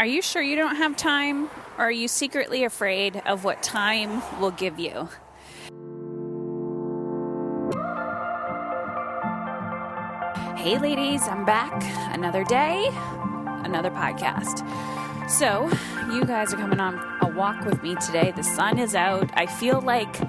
Are you sure you don't have time, or are you secretly afraid of what time will give you? Hey ladies, I'm back. Another day, another podcast. So, you guys are coming on a walk with me today. The sun is out. I feel like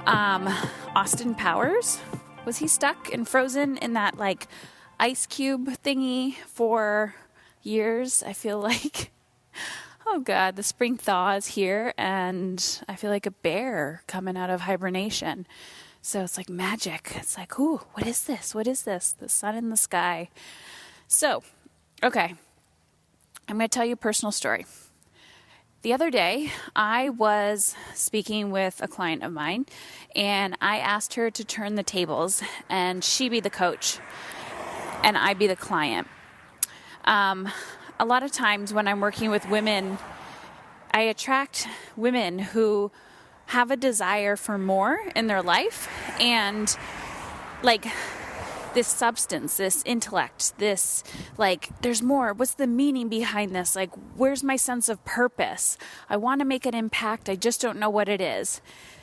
Austin Powers. Was he stuck and frozen in that like ice cube thingy for years? I feel like, oh God, the spring thaw is here and I feel like a bear coming out of hibernation. So it's like magic. It's like, ooh, what is this? What is this? The sun in the sky. So, okay, I'm going to tell you a personal story. The other day, I was speaking with a client of mine, and I asked her to turn the tables, and she be the coach, and I be the client. A lot of times when I'm working with women, I attract women who have a desire for more in their life, and like this substance, this intellect, this like, there's more. What's the meaning behind this? Like, where's my sense of purpose? I want to make an impact. I just don't know what it is.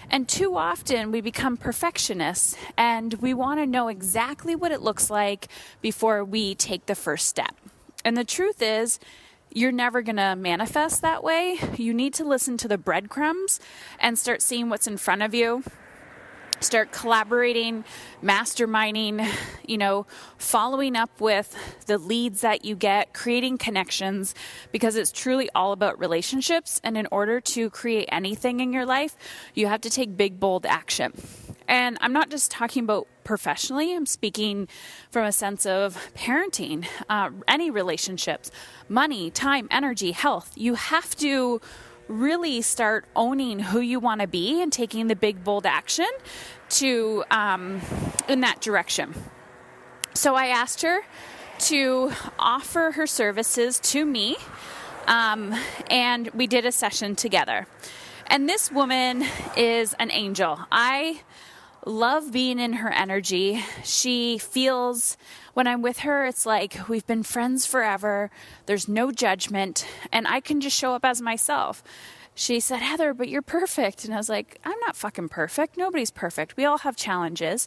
And too often we become perfectionists and we want to know exactly what it looks like before we take the first step. And the truth is, you're never going to manifest that way. You need to listen to the breadcrumbs and start seeing what's in front of you. Start collaborating, masterminding, following up with the leads that you get, creating connections, because it's truly all about relationships. And in order to create anything in your life, you have to take big, bold action. And I'm not just talking about professionally. I'm speaking from a sense of parenting, any relationships, money, time, energy, health. You have to really start owning who you want to be and taking the big, bold action to in that direction. So I asked her to offer her services to me, and we did a session together. And this woman is an angel. I love being in her energy. She feels, when I'm with her, it's like we've been friends forever. There's no judgment, and I can just show up as myself. She said, Heather, but you're perfect. And I was like, I'm not fucking perfect. Nobody's perfect. We all have challenges.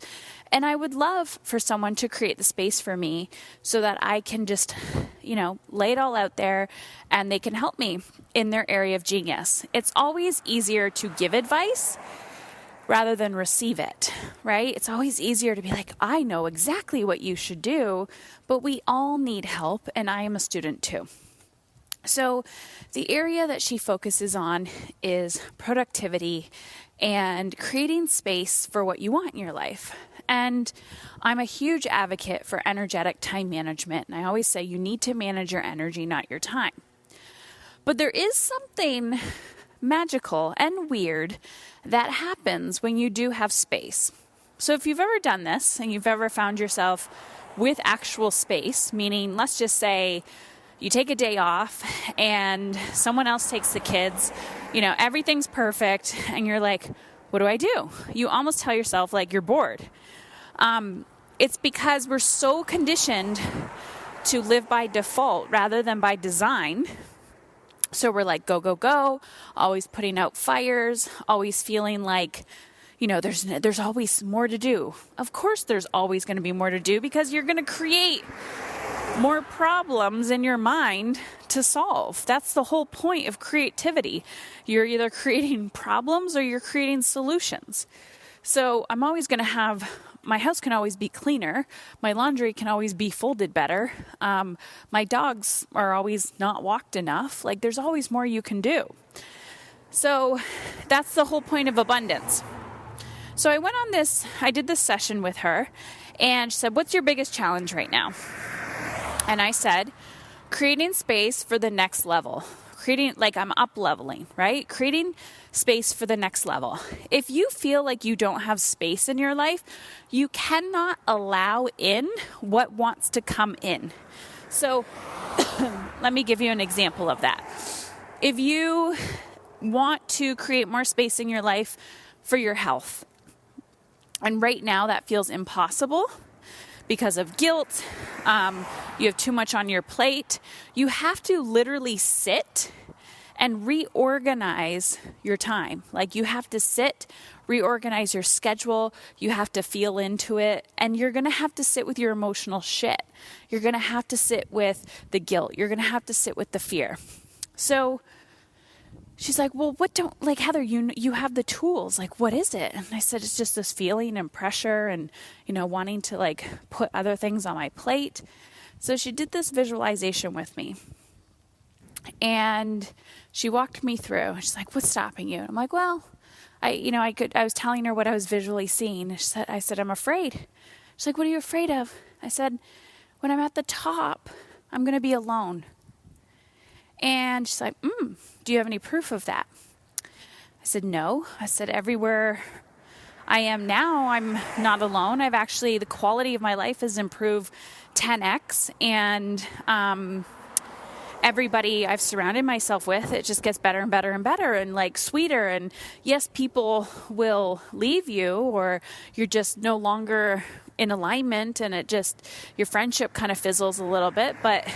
And I would love for someone to create the space for me so that I can just, lay it all out there and they can help me in their area of genius. It's always easier to give advice rather than receive it, right? It's always easier to be like, I know exactly what you should do, but we all need help, and I am a student too. So the area that she focuses on is productivity and creating space for what you want in your life. And I'm a huge advocate for energetic time management, and I always say you need to manage your energy, not your time. But there is something magical and weird that happens when you do have space. So if you've ever done this and you've ever found yourself with actual space, meaning let's just say you take a day off and someone else takes the kids, everything's perfect, and you're like, what do I do? You almost tell yourself like you're bored. It's because we're so conditioned to live by default rather than by design. So we're like, go, go, go, always putting out fires, always feeling like, there's always more to do. Of course there's always going to be more to do because you're going to create more problems in your mind to solve. That's the whole point of creativity. You're either creating problems or you're creating solutions. So I'm always going to have, my house can always be cleaner. My laundry can always be folded better. My dogs are always not walked enough. Like there's always more you can do. So that's the whole point of abundance. So I did this session with her and she said, what's your biggest challenge right now? And I said, creating space for the next level. I'm up leveling, right? Creating space for the next level. If you feel like you don't have space in your life, you cannot allow in what wants to come in. So let me give you an example of that. If you want to create more space in your life for your health, and right now that feels impossible, because of guilt. You have too much on your plate. You have to literally sit and reorganize your time. Like you have to sit, reorganize your schedule. You have to feel into it. And you're going to have to sit with your emotional shit. You're going to have to sit with the guilt. You're going to have to sit with the fear. So she's like, well, Heather, you have the tools. Like, what is it? And I said, it's just this feeling and pressure and, wanting to like put other things on my plate. So she did this visualization with me. And she walked me through. She's like, what's stopping you? And I'm like, well, I was telling her what I was visually seeing. I said, I'm afraid. She's like, what are you afraid of? I said, when I'm at the top, I'm going to be alone. And she's like, do you have any proof of that? I said, no. I said, everywhere I am now, I'm not alone. the quality of my life has improved 10x. And, everybody I've surrounded myself with, it just gets better and better and better and like sweeter. And yes, people will leave you or you're just no longer in alignment and your friendship kind of fizzles a little bit. But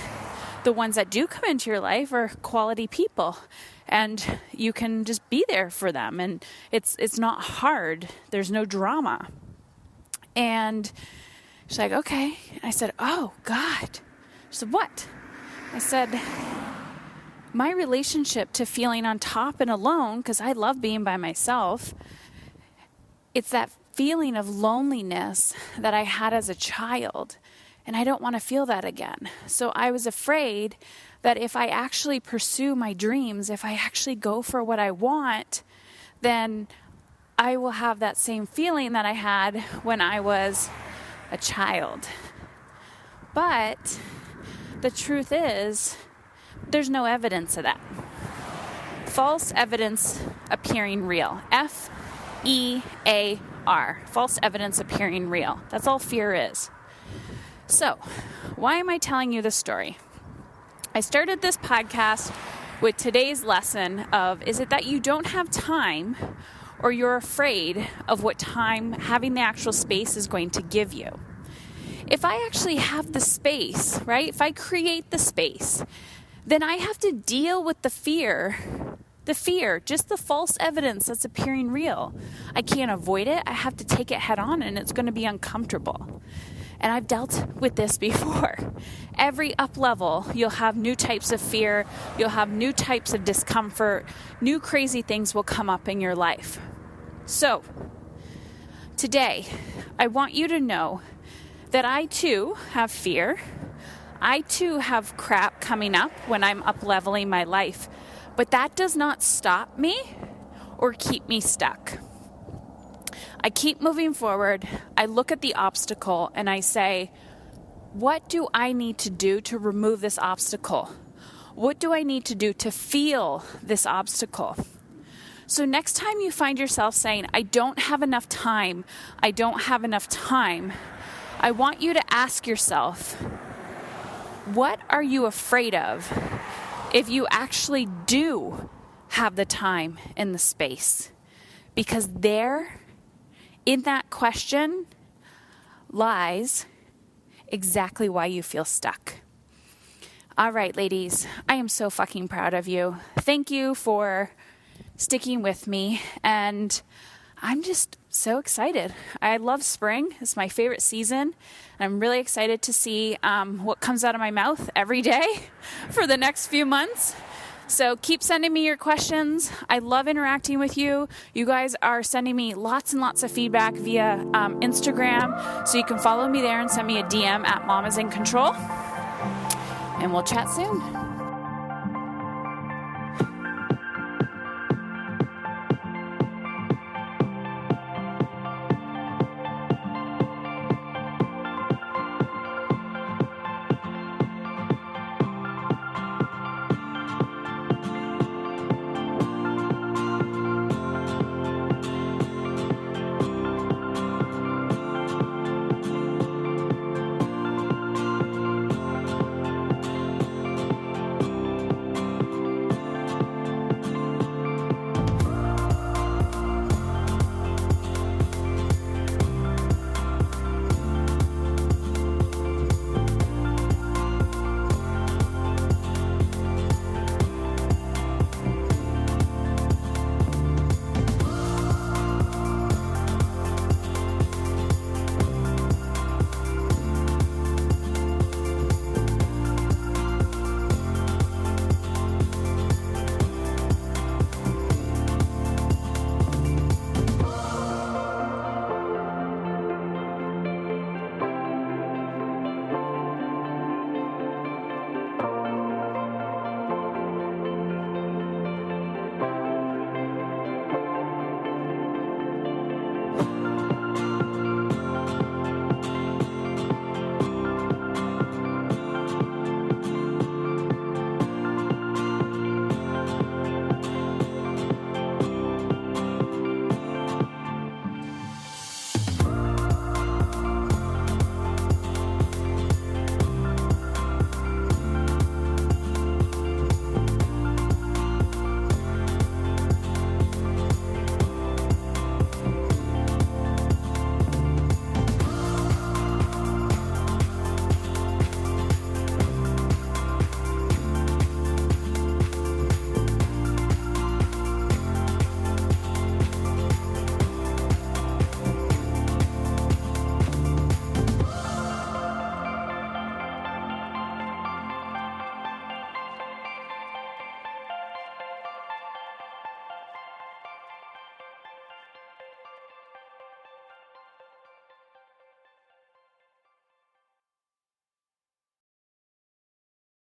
the ones that do come into your life are quality people and you can just be there for them. And it's not hard. There's no drama. And she's like, okay. I said, oh God. She said, what? I said, my relationship to feeling on top and alone, because I love being by myself, it's that feeling of loneliness that I had as a child, and I don't want to feel that again. So I was afraid that if I actually pursue my dreams, if I actually go for what I want, then I will have that same feeling that I had when I was a child. But the truth is, there's no evidence of that. False evidence appearing real. F-E-A-R. False evidence appearing real. That's all fear is. So, why am I telling you this story? I started this podcast with today's lesson of, is it that you don't have time or you're afraid of what time having the actual space is going to give you? If I actually have the space, right? If I create the space, then I have to deal with the fear, just the false evidence that's appearing real. I can't avoid it. I have to take it head on and it's going to be uncomfortable. And I've dealt with this before. Every up level, you'll have new types of fear. You'll have new types of discomfort. New crazy things will come up in your life. So, today, I want you to know that I too have fear. I too have crap coming up when I'm up-leveling my life. But that does not stop me or keep me stuck. I keep moving forward. I look at the obstacle and I say, what do I need to do to remove this obstacle? What do I need to do to feel this obstacle? So next time you find yourself saying, I don't have enough time, I want you to ask yourself, what are you afraid of if you actually do have the time and the space? Because there, in that question, lies exactly why you feel stuck. All right, ladies, I am so fucking proud of you. Thank you for sticking with me, and I'm just so excited. I love spring. It's my favorite season. I'm really excited to see what comes out of my mouth every day for the next few months. So keep sending me your questions. I love interacting with you. You guys are sending me lots and lots of feedback via Instagram. So you can follow me there and send me a DM at Mom is in Control. And we'll chat soon.